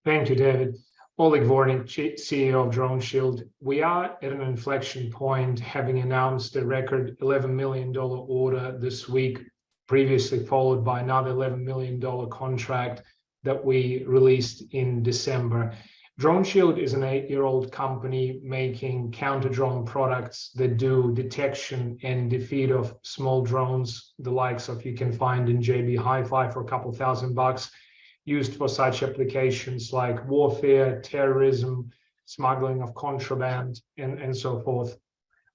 Thank you, David. Oleg Vornik, CEO of DroneShield. We are at an inflection point, having announced a record $11 million order this week, previously followed by another $11 million contract that we released in December. DroneShield is an 8-year-old company making counter-drone products that do detection and defeat of small drones, the likes of you can find in JB Hi-Fi for a couple $1,000, used for such applications like warfare, terrorism, smuggling of contraband, and so forth.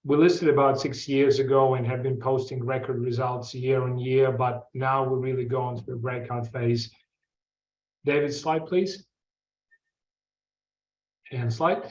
We listed about 6 years ago and have been posting record results year on year, but now we're really going through a breakout phase. David, slide, please. And slide.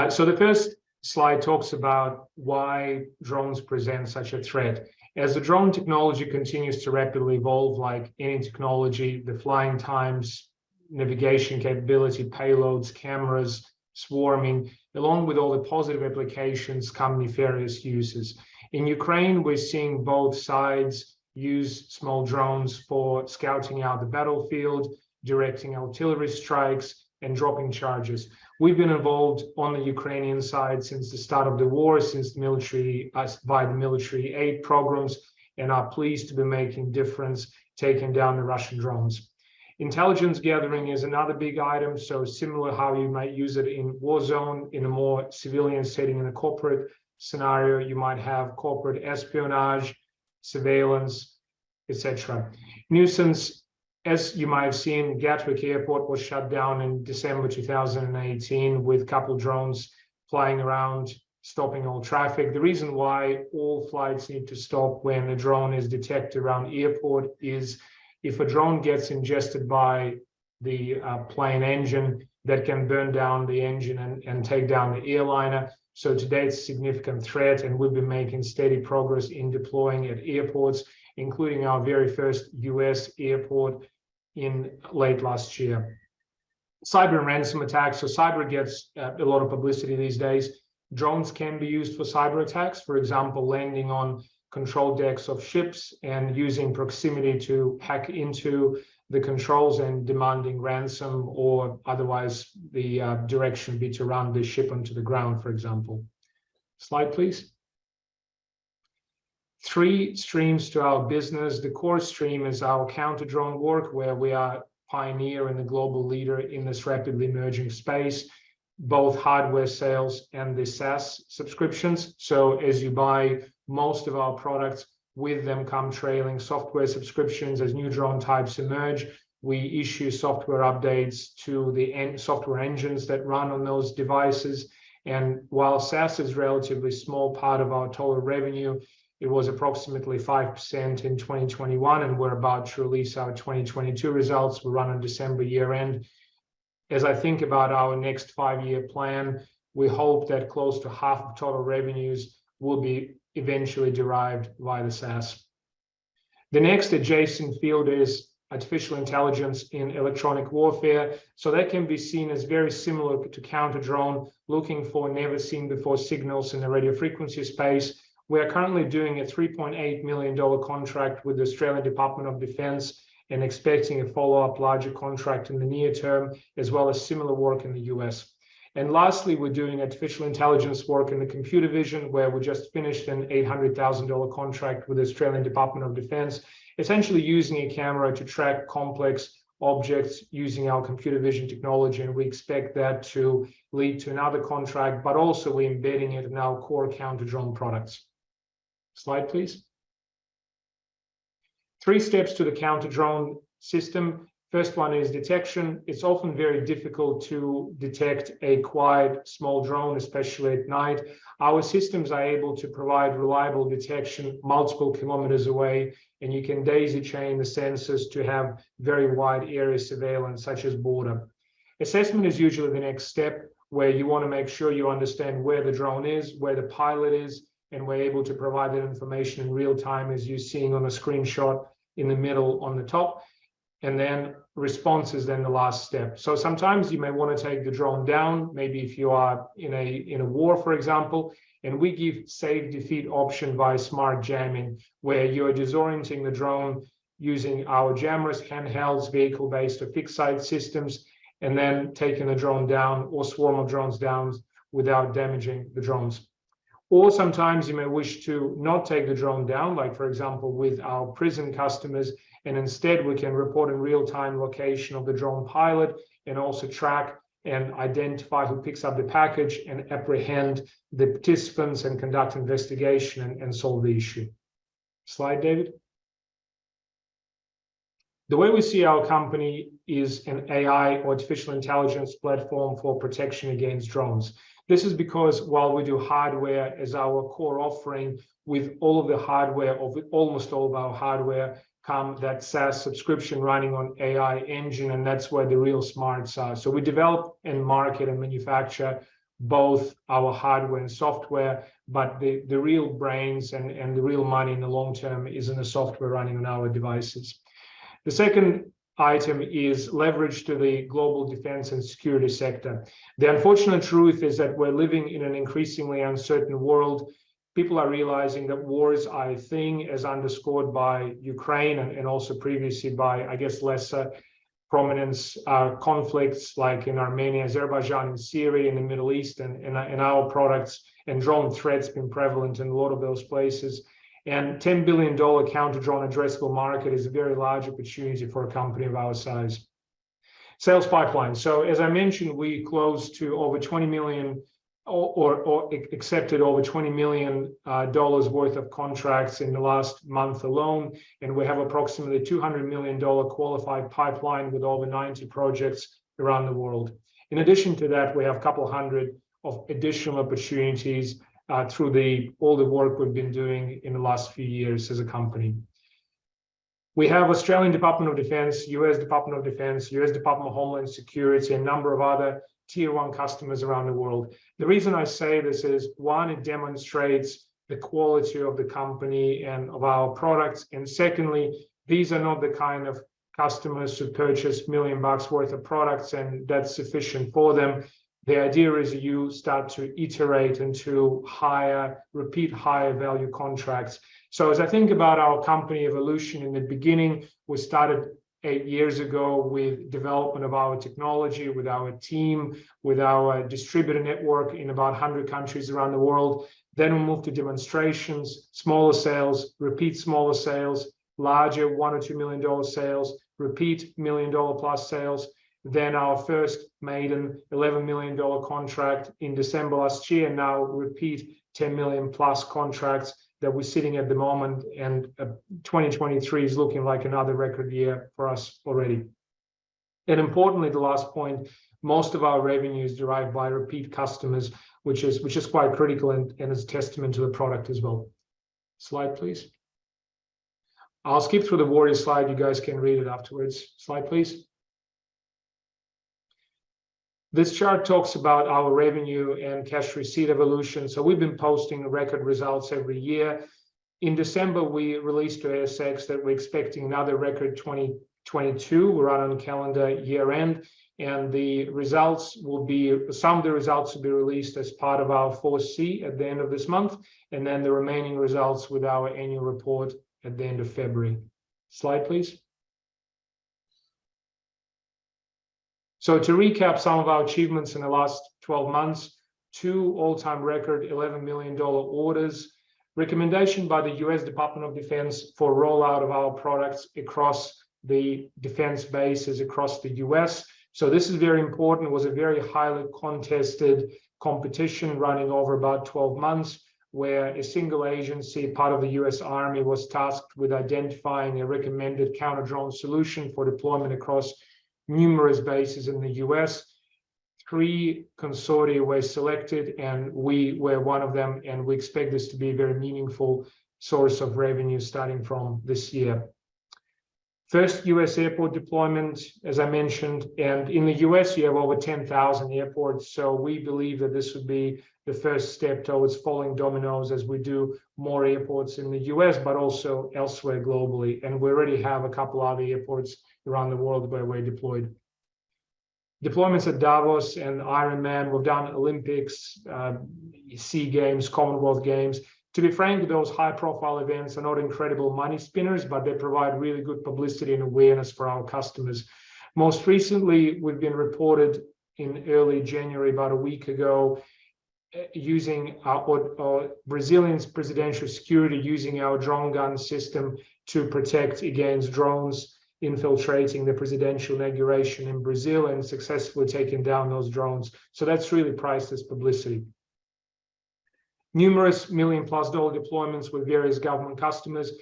So the first slide talks about why drones present such a threat. As the drone technology continues to rapidly evolve, like any technology, the flying times, navigation capability, payloads, cameras, swarming, along with all the positive applications come nefarious uses. In Ukraine, we're seeing both sides use small drones for scouting out the battlefield, directing artillery strikes, and dropping charges. We've been involved on the Ukrainian side since the start of the war, since by the military aid programs, and are pleased to be making difference, taking down the Russian drones. Intelligence gathering is another big item, so similar how you might use it in war zone, in a more civilian setting, in a corporate scenario, you might have corporate espionage, surveillance, etc. Nuisance. As you might have seen, Gatwick Airport was shut down in December 2018 with a couple drones flying around, stopping all traffic. The reason why all flights need to stop when a drone is detected around airport is if a drone gets ingested by the plane engine, that can burn down the engine and take down the airliner. So today it's a significant threat, and we've been making steady progress in deploying at airports, including our very first US airport in late last year. Cyber and ransom attacks. So cyber gets a lot of publicity these days. Drones can be used for cyber attacks, for example, landing on control decks of ships and using proximity to hack into the controls and demanding ransom, or otherwise the direction be to run the ship onto the ground, for example. Slide, please. 3 streams to our business. The core stream is our counter-drone work, where we are pioneer and the global leader in this rapidly emerging space, both hardware sales and the SaaS subscriptions. So as you buy most of our products, with them come trailing software subscriptions. As new drone types emerge, we issue software updates to the software engines that run on those devices. And while SaaS is a relatively small part of our total revenue, it was approximately 5% in 2021, and we're about to release our 2022 results. We run on December year end. As I think about our next 5-year plan, we hope that close to half of total revenues will be eventually derived via the SaaS. The next adjacent field is artificial intelligence in electronic warfare. So that can be seen as very similar to counter-drone, looking for never seen before signals in the radio frequency space. We are currently doing a $3.8 million contract with the Australian Department of Defence and expecting a follow-up larger contract in the near term, as well as similar work in the US. And lastly, we're doing artificial intelligence work in the computer vision, where we just finished an $800,000 contract with the Australian Department of Defence, essentially using a camera to track complex objects using our computer vision technology. And we expect that to lead to another contract, but also we're embedding it in our core counter-drone products. Slide, please. 3 steps to the counter-drone system. First one is detection. It's often very difficult to detect a quiet small drone, especially at night. Our systems are able to provide reliable detection multiple kilometers away, and you can daisy chain the sensors to have very wide area surveillance, such as border. Assessment is usually the next step, where you want to make sure you understand where the drone is, where the pilot is, and we're able to provide that information in real time, as you're seeing on a screenshot in the middle on the top. And then response is then the last step. So sometimes you may want to take the drone down, maybe if you are in a war, for example, and we give safe defeat option via smart jamming, where you're disorienting the drone using our jammers, handhelds, vehicle-based or fixed site systems, and then taking the drone down or swarm of drones down without damaging the drones. Or sometimes you may wish to not take the drone down, like for example with our prison customers, and instead we can report in real-time location of the drone pilot and also track and identify who picks up the package and apprehend the participants and conduct investigation and solve the issue. Slide, David. The way we see our company is an AI, artificial intelligence platform for protection against drones. This is because while we do hardware as our core offering, with all of the hardware, or with almost all of our hardware, come that SaaS subscription running on AI engine, and that's where the real smarts are. So we develop and market and manufacture both our hardware and software, but the real brains and the real money in the long term is in the software running on our devices. The second item is leverage to the global defense and security sector. The unfortunate truth is that we're living in an increasingly uncertain world. People are realizing that wars are a thing, as underscored by Ukraine and also previously by, I guess, lesser prominence conflicts like in Armenia, Azerbaijan, and Syria, in the Middle East, and our products and drone threats been prevalent in a lot of those places. And $10 billion counter-drone addressable market is a very large opportunity for a company of our size. Sales pipeline. So as I mentioned, we closed to over 20 million or accepted over $20 million worth of contracts in the last month alone. And we have approximately $200 million qualified pipeline with over 90 projects around the world. In addition to that, we have a couple hundred of additional opportunities through all the work we've been doing in the last few years as a company. We have Australian Department of Defense, US Department of Defense, US Department of Homeland Security, and a number of other tier one customers around the world. The reason I say this is, one, it demonstrates the quality of the company and of our products. And secondly, these are not the kind of customers who purchase $1 million worth of products and that's sufficient for them. The idea is you start to iterate into repeat higher value contracts. So as I think about our company evolution, in the beginning, we started 8 years ago with development of our technology, with our team, with our distributor network in about 100 countries around the world. Then we moved to demonstrations, smaller sales, repeat smaller sales, larger $1 or $2 million sales, repeat $1 million plus sales. Then our first maiden $11 million contract in December last year, and now repeat 10 million plus contracts that we're sitting at the moment. And 2023 is looking like another record year for us already. And importantly, the last point, most of our revenue is derived by repeat customers, which is quite critical and is a testament to the product as well. Slide, please. I'll skip through the warrior slide. You guys can read it afterwards. Slide, please. This chart talks about our revenue and cash receipt evolution. So we've been posting record results every year. In December, we released to ASX that we're expecting another record 2022. We're on calendar year end, and the results will be, some of the results will be released as part of our 4C at the end of this month, and then the remaining results with our annual report at the end of February. Slide, please. So to recap some of our achievements in the last 12 months, 2 all-time record $11 million orders, recommendation by the US Department of Defense for rollout of our products across the defense bases across the US. So this is very important. It was a very highly contested competition running over about 12 months, where a single agency, part of the US Army, was tasked with identifying a recommended counter-drone solution for deployment across numerous bases in the US. 3 consortia were selected, and we were one of them, and we expect this to be a very meaningful source of revenue starting from this year. First US airport deployment, as I mentioned, and in the US you have over 10,000 airports, so we believe that this would be the first step towards falling dominoes as we do more airports in the US, but also elsewhere globally. And we already have a couple other airports around the world where we're deployed. Deployments at Davos and Ironman, we've done Olympics, SEA Games, Commonwealth Games. To be frank, those high-profile events are not incredible money spinners, but they provide really good publicity and awareness for our customers. Most recently, we've been reported in early January, about a week ago, using our Brazilian's presidential security using our drone gun system to protect against drones infiltrating the presidential inauguration in Brazil and successfully taking down those drones. So that's really priced as publicity. Numerous $1 million+ deployments with various government customers.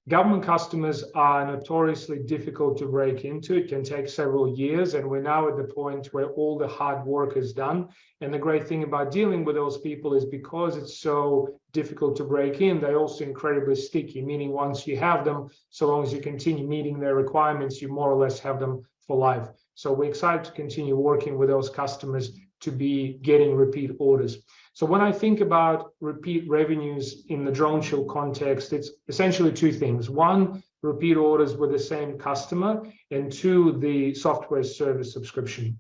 Government customers are notoriously difficult to break into. It can take several years, and we're now at the point where all the hard work is done. And the great thing about dealing with those people is because it's so difficult to break in, they're also incredibly sticky, meaning once you have them, so long as you continue meeting their requirements, you more or less have them for life. So we're excited to continue working with those customers to be getting repeat orders. So when I think about repeat revenues in the DroneShield context, it's essentially two things. One, repeat orders with the same customer, and two, the software service subscription.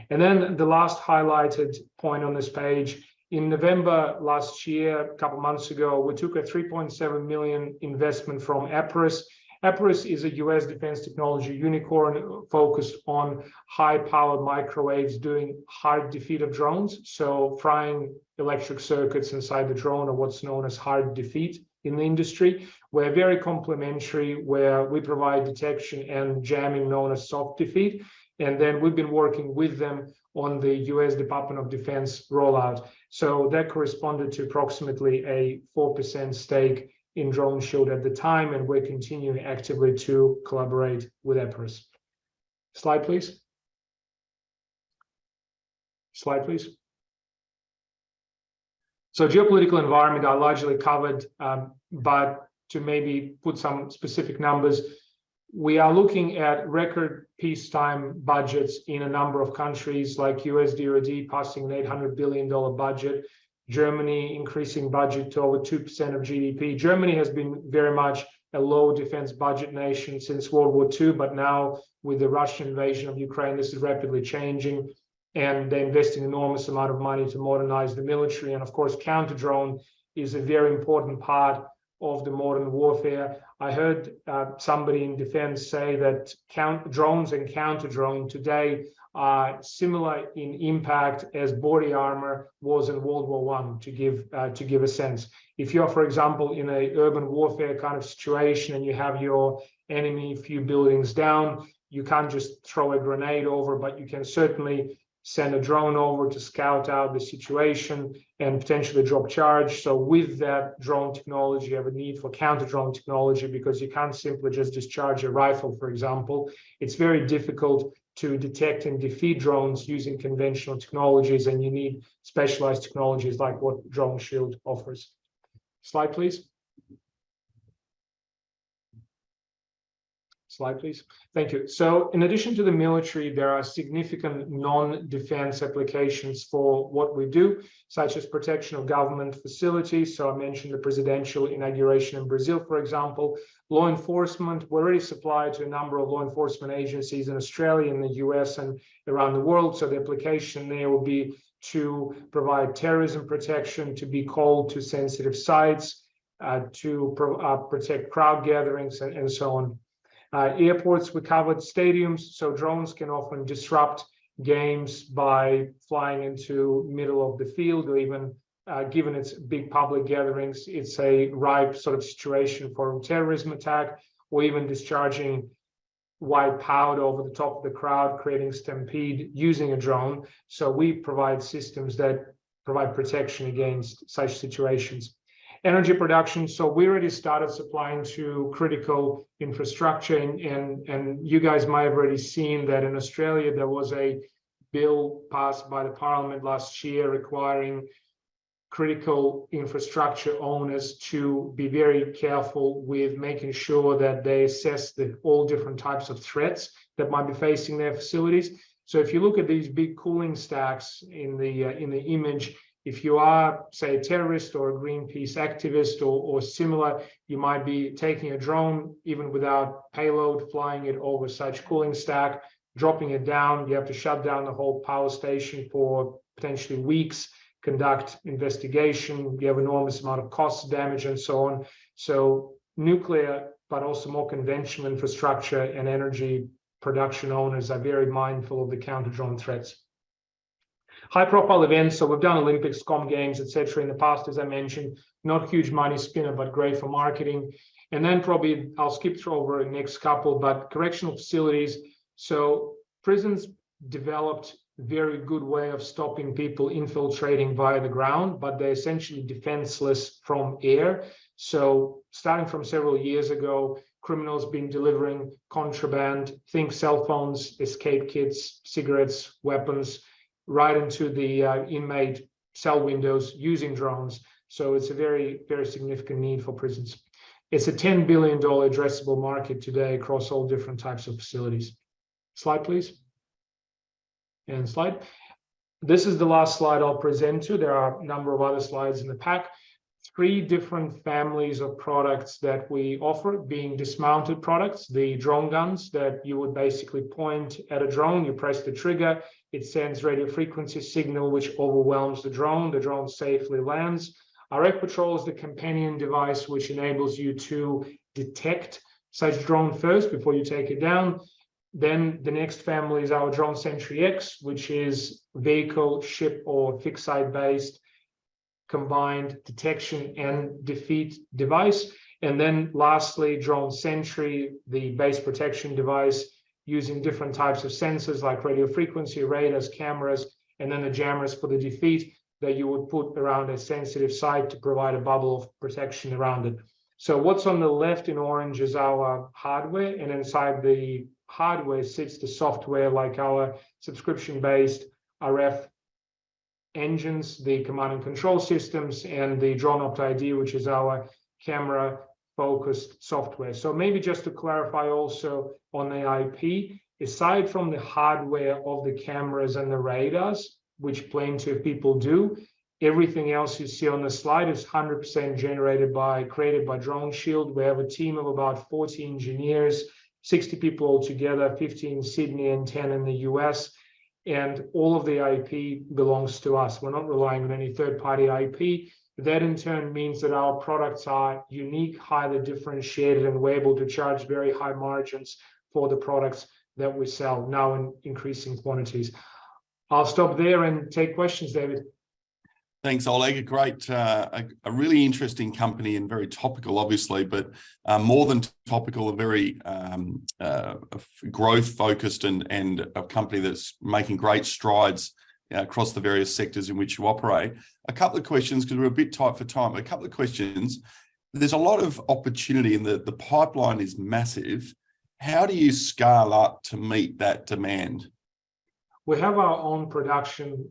And then the last highlighted point on this page, in November last year, a couple months ago, we took a $3.7 million investment from Epirus. Epirus is a US defense technology unicorn focused on high-powered microwaves doing hard defeat of drones. So frying electric circuits inside the drone are what's known as hard defeat in the industry. We're very complementary, where we provide detection and jamming known as soft defeat. And then we've been working with them on the US Department of Defense rollout. So that corresponded to approximately a 4% stake in DroneShield at the time, and we're continuing actively to collaborate with Epirus. Slide, please. Slide, please. So geopolitical environment I largely covered, but to maybe put some specific numbers, we are looking at record peacetime budgets in a number of countries, like US DRO passing an $800 billion budget, Germany increasing budget to over 2% of GDP. Germany has been very much a low defense budget nation since World War II, but now with the Russian invasion of Ukraine, this is rapidly changing, and they're investing enormous amount of money to modernize the military. And of course, counter-drone is a very important part of the modern warfare. I heard somebody in defense say that drones and counter-drone today are similar in impact as body armor was in World War I, to give a sense. If you're, for example, in a urban warfare kind of situation and you have your enemy a few buildings down, you can't just throw a grenade over, but you can certainly send a drone over to scout out the situation and potentially drop charge. So with that drone technology, you have a need for counter-drone technology, because you can't simply just discharge a rifle, for example. It's very difficult to detect and defeat drones using conventional technologies, and you need specialized technologies like what DroneShield offers. Slide, please. Slide, please. Thank you. So in addition to the military, there are significant non-defense applications for what we do, such as protection of government facilities. So I mentioned the presidential inauguration in Brazil, for example. Law enforcement, we already supply to a number of law enforcement agencies in Australia, in the US, and around the world. So the application there will be to provide terrorism protection, to be called to sensitive sites, to protect crowd gatherings, and so on. Airports, we covered. Stadiums, so drones can often disrupt games by flying into middle of the field, or even given its big public gatherings, it's a ripe sort of situation for a terrorism attack, or even discharging white powder over the top of the crowd, creating stampede using a drone. So we provide systems that provide protection against such situations. Energy production, so we already started supplying to critical infrastructure, and you guys might have already seen that in Australia there was a bill passed by the parliament last year requiring critical infrastructure owners to be very careful with making sure that they assess all different types of threats that might be facing their facilities. So if you look at these big cooling stacks in the image, if you are, say, a terrorist or a Greenpeace activist or similar, you might be taking a drone, even without payload, flying it over such cooling stack, dropping it down. You have to shut down the whole power station for potentially weeks, conduct investigation. You have enormous amount of cost, damage, and so on. So nuclear, but also more conventional infrastructure and energy production owners are very mindful of the counter-drone threats. High-profile events, so we've done Olympics, Com Games, etc. in the past, as I mentioned, not huge money spinner, but great for marketing. And then probably I'll skip through over the next couple, but correctional facilities. So prisons developed very good way of stopping people infiltrating via the ground, but they're essentially defenseless from air. So starting from several years ago, criminals been delivering contraband, think cell phones, escape kits, cigarettes, weapons, right into the inmate cell windows using drones. So it's a very, very significant need for prisons. It's a $10 billion addressable market today across all different types of facilities. Slide, please. And slide. This is the last slide I'll present to. There are a number of other slides in the pack. 3 different families of products that we offer, being dismounted products, the drone guns that you would basically point at a drone, you press the trigger, it sends radio frequency signal which overwhelms the drone safely lands. Our Patrol is the companion device which enables you to detect such drone first before you take it down. Then the next family is our Drone Sentry X, which is vehicle, ship, or fixed site based combined detection and defeat device. And then lastly, Drone Sentry, the base protection device using different types of sensors like radio frequency, radars, cameras, and then the jammers for the defeat that you would put around a sensitive site to provide a bubble of protection around it. So what's on the left in orange is our hardware, and inside the hardware sits the software like our subscription-based RF engines, the command and control systems, and the DroneOpt ID, which is our camera-focused software. So maybe just to clarify also on the IP, aside from the hardware of the cameras and the radars, which plenty of people do, everything else you see on the slide is 100% created by DroneShield. We have a team of about 40 engineers, 60 people altogether, 15 in Sydney and 10 in the US. And all of the IP belongs to us. We're not relying on any third-party IP. That in turn means that our products are unique, highly differentiated, and we're able to charge very high margins for the products that we sell, now in increasing quantities. I'll stop there and take questions, David. Thanks, Oleg. A great, a really interesting company and very topical, obviously, but more than topical, a very growth-focused and a company that's making great strides across the various sectors in which you operate. A couple of questions, because we're a bit tight for time. A couple of questions. There's a lot of opportunity and the pipeline is massive. How do you scale up to meet that demand? We have our own production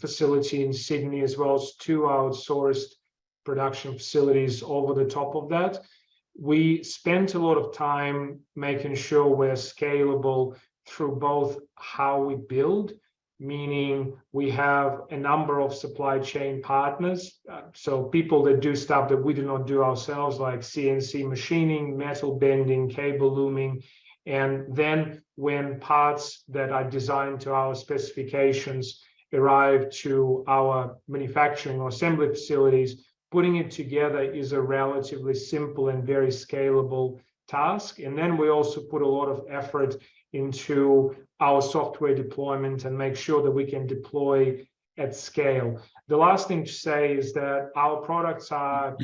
facility in Sydney, as well as 2 outsourced production facilities over the top of that. We spent a lot of time making sure we're scalable through both how we build, meaning we have a number of supply chain partners, so people that do stuff that we do not do ourselves, like CNC machining, metal bending, cable looming. And then when parts that are designed to our specifications arrive to our manufacturing or assembly facilities, putting it together is a relatively simple and very scalable task. And then we also put a lot of effort into our software deployment and make sure that we can deploy at scale. The last thing to say is that our products are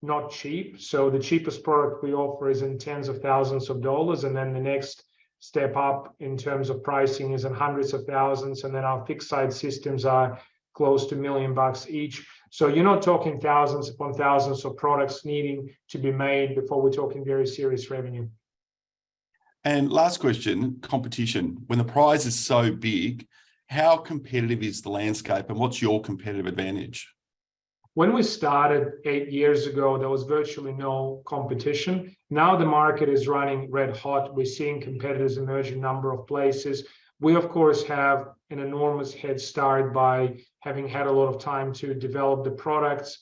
not cheap. So the cheapest product we offer is in tens of thousands of dollars. And then the next step up in terms of pricing is in hundreds of thousands. And then our fixed site systems are close to $1 million each. So you're not talking thousands upon thousands of products needing to be made before we're talking very serious revenue. And last question, competition. When the prize is so big, how competitive is the landscape and what's your competitive advantage? When we started 8 years ago, there was virtually no competition. Now the market is running red hot. We're seeing competitors emerge in a number of places. We, of course, have an enormous head start by having had a lot of time to develop the products,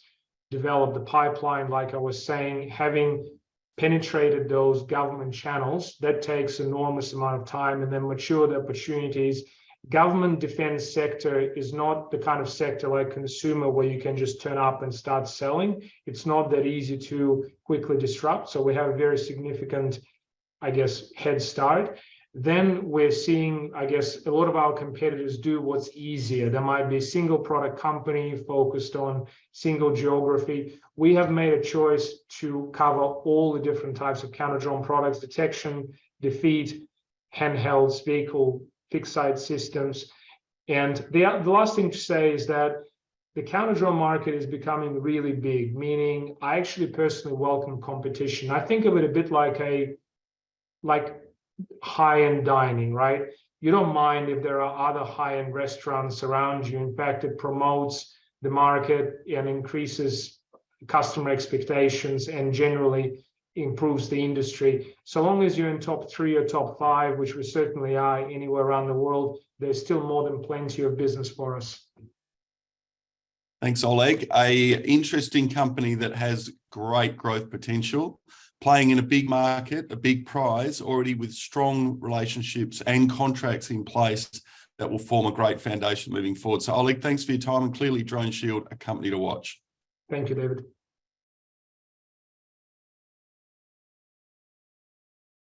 develop the pipeline, like I was saying, having penetrated those government channels. That takes an enormous amount of time, and then mature the opportunities. Government defense sector is not the kind of sector like consumer where you can just turn up and start selling. It's not that easy to quickly disrupt. So we have a very significant, I guess, head start. then we're seeing, I guess, a lot of our competitors do what's easier. There might be a single product company focused on single geography. We have made a choice to cover all the different types of counter-drone products: detection, defeat, handhelds, vehicle, fixed-site systems. And the last thing to say is that the counter-drone market is becoming really big, meaning I actually personally welcome competition. I think of it a bit like high-end dining, right? You don't mind if there are other high-end restaurants around you. In fact, it promotes the market and increases customer expectations and generally improves the industry. So long as you're in top 3 or top 5, which we certainly are anywhere around the world, there's still more than plenty of business for us. Thanks, Oleg. An interesting company that has great growth potential, playing in a big market, a big prize, already with strong relationships and contracts in place that will form a great foundation moving forward. So, Oleg, thanks for your time, and clearly DroneShield, a company to watch. Thank you, David.